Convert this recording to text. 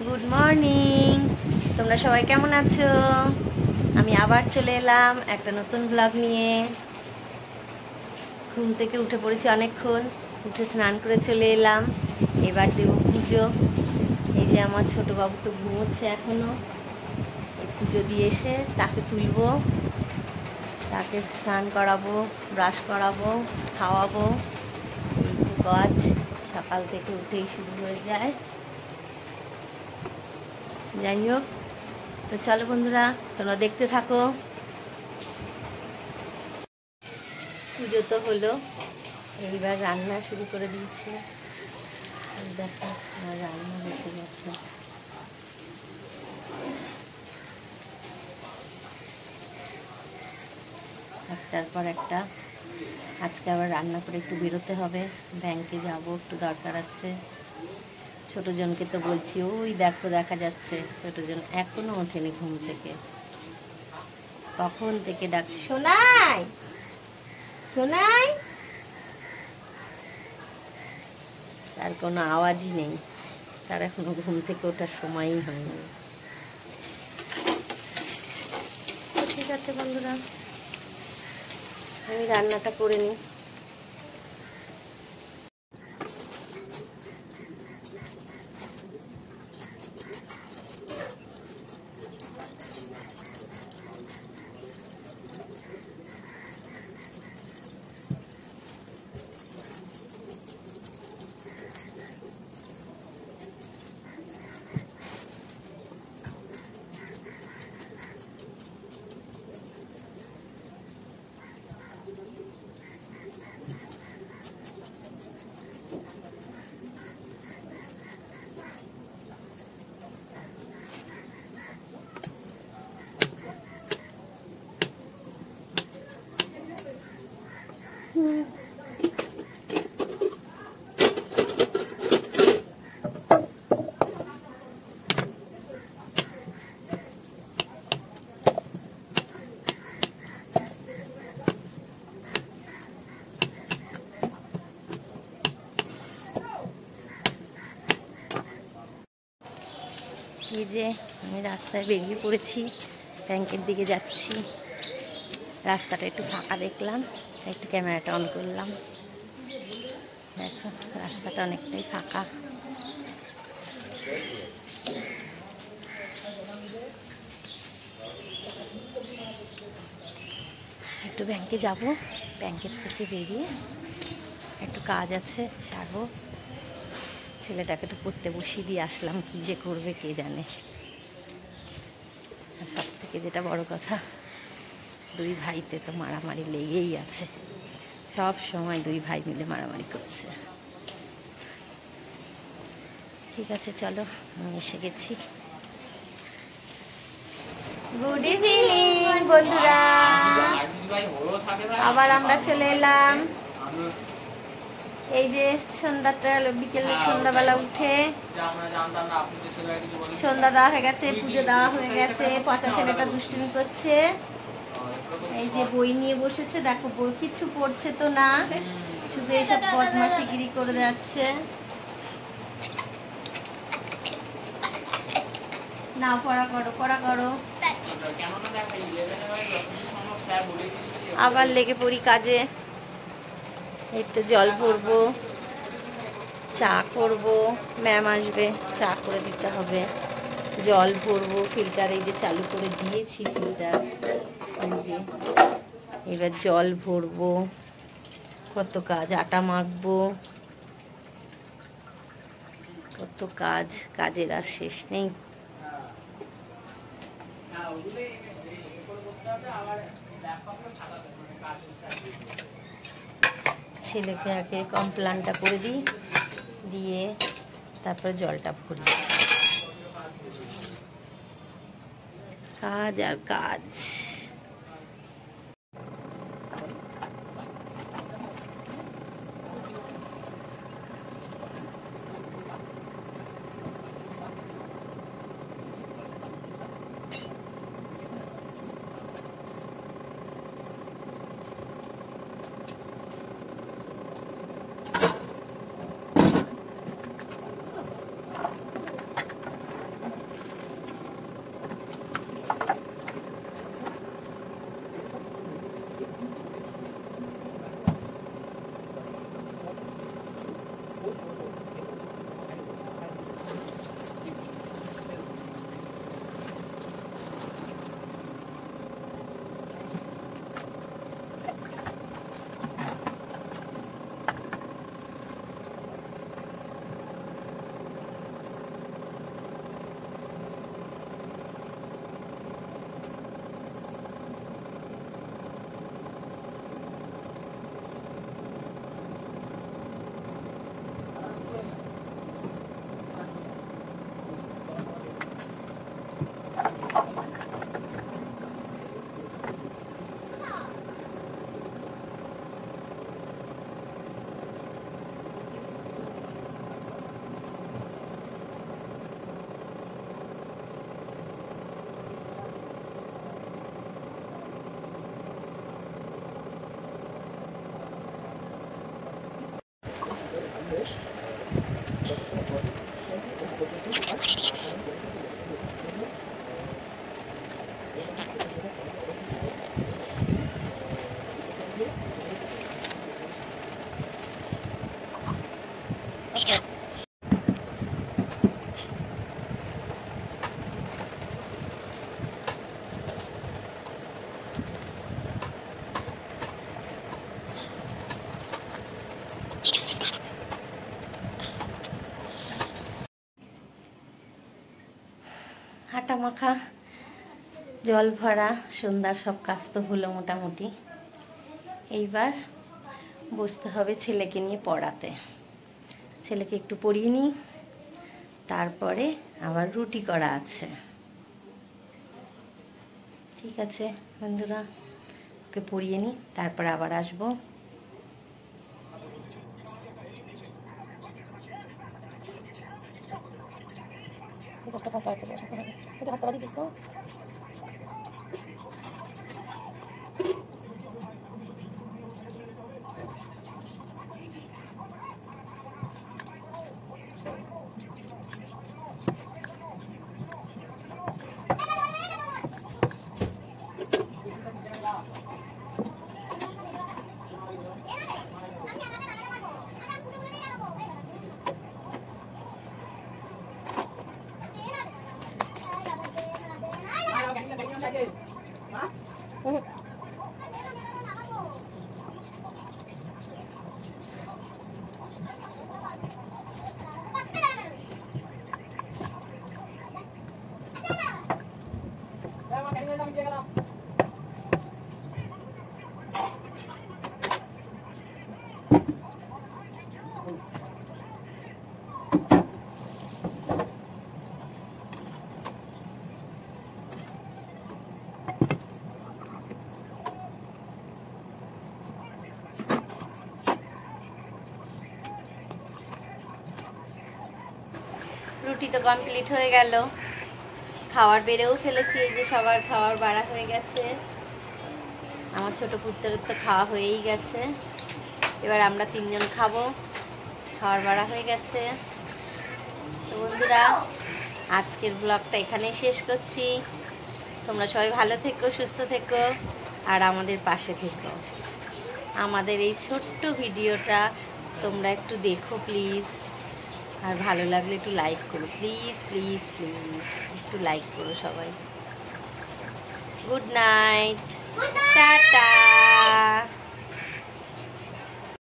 Good morning. তোমরা সবাই কেমন আছো? আমি আবার চলে এলাম একটা নতুন ব্লগ নিয়ে। ঘুম থেকে উঠে পড়েছি অনেকক্ষণ, উঠে স্নান করে চলে এলাম। এবার দেব পুজো। এই যে আমার ছোট বাবু তো ঘুমোচ্ছে এখনো। এই পুজো দিয়ে এসে তাকে তুলবো, তাকে স্নান করাবো, ব্রাশ করাবো, খাওয়াবো। এই কাজ সকাল থেকে উঠেই শুরু হয়ে যায়। যাই হোক, তো চলো বন্ধুরা, তোমরা দেখতে থাকো। পুজো তো হলো, এইবার রান্না শুরু করে দিয়েছি। দেখো আমার রান্না বসে গেছে। একটার পর একটা। আজকে আবার রান্না করে একটু বেরোতে হবে, ব্যাংকে যাব, একটু দরকার আছে। ছোটজনকে তো বলছি, ওই দেখো দেখা যাচ্ছে ছোটজন এখনো ওঠেনি ঘুম থেকে। কখন থেকে ডাকছি, সোনাই সোনাই, তার কোনো আওয়াজই নেই। তার এখনো ঘুম থেকে ওঠার সময়ই হয়নি। ঠিক আছে বন্ধুরা, আমি রান্নাটা করে নিই। এই যে আমি রাস্তায় বেরিয়ে পড়েছি, ব্যাংকের দিকে যাচ্ছি। রাস্তাটা একটু ফাঁকা দেখলাম, একটু ক্যামেরাটা অন করলাম। দেখো রাস্তাটা অনেকটাই ফাঁকা। একটু ব্যাংকে যাব, ব্যাংকের থেকে বেরিয়ে একটু কাজ আছে সারবো। ছেলেটাকে তো পড়তে বসিয়ে দিয়ে আসলাম, কি যে করবে কে জানে। আর সব থেকে যেটা বড় কথা, দুই ভাইতে তো মারামারি লেগেই আছে, সব সময় দুই ভাই মিলে মারামারি করছে। ঠিক আছে চলো, আমি এসে গেছি। গুড ইভিনিং বন্ধুরা, আবার আমরা চলে এলাম। এই যে সন্ধ্যাটা, বিকেলে সন্ধ্যাবেলা উঠে সন্ধ্যা দেওয়া হয়ে গেছে, পুজো দেওয়া হয়ে গেছে। পচা ছেলেটা দুষ্টুমি করছে, এই যে বই নিয়ে বসেছে। দেখো বই কিছু পড়ছে তো না, শুধু এইসব বদমাশিগিরি করে যাচ্ছে। না পড়া করো, পড়া করো। আবার লেগে পড়ি কাজে। এই তো জল ভরবো, চা করবো, ম্যাম আসবে, চা করে দিতে হবে। জল ভরবো, ফিল্টার এই যে চালু করে দিয়েছি ফিল্টার। এবার জল ভরবো, কত কাজ, আটা মাখবো, কত কাজ, কাজের আর শেষ নেই। ছেলেকে আগে কমপ্লানটা করে দিই, দিয়ে তারপরে জলটা ভরি। কাজ আর কাজ। হাঁটা মাখা জল ভরা সন্ধ্যার সব কাজ তো হলো মোটামুটি। এইবার বসতে হবে ছেলেকে নিয়ে পড়াতে। ছেলেকে একটু পড়িয়ে নিই, তারপরে আবার রুটি করা আছে। ঠিক আছে বন্ধুরা, ওকে পড়িয়ে নিই, তারপরে আবার আসবো। রুটি তো কমপ্লিট হয়ে গেল, খাওয়ার বেড়েও ফেলেছি। এই যে সবার খাওয়ার বাড়া হয়ে গেছে, আমার ছোট পুত্রের তো খাওয়া হয়েই গেছে। এবার আমরা তিনজন খাবো, খাওয়ার বাড়া হয়ে গেছে। তো বন্ধুরা, আজকের ব্লগটা এখানেই শেষ করছি। তোমরা সবাই ভালো থেকো, সুস্থ থেকো, আর আমাদের পাশে থেকো। আমাদের এই ছোট্ট ভিডিওটা তোমরা একটু দেখো প্লিজ, আর ভালো লাগলে একটু লাইক করো প্লিজ প্লিজ প্লিজ, একটু লাইক করো সবাই। Good night, tata.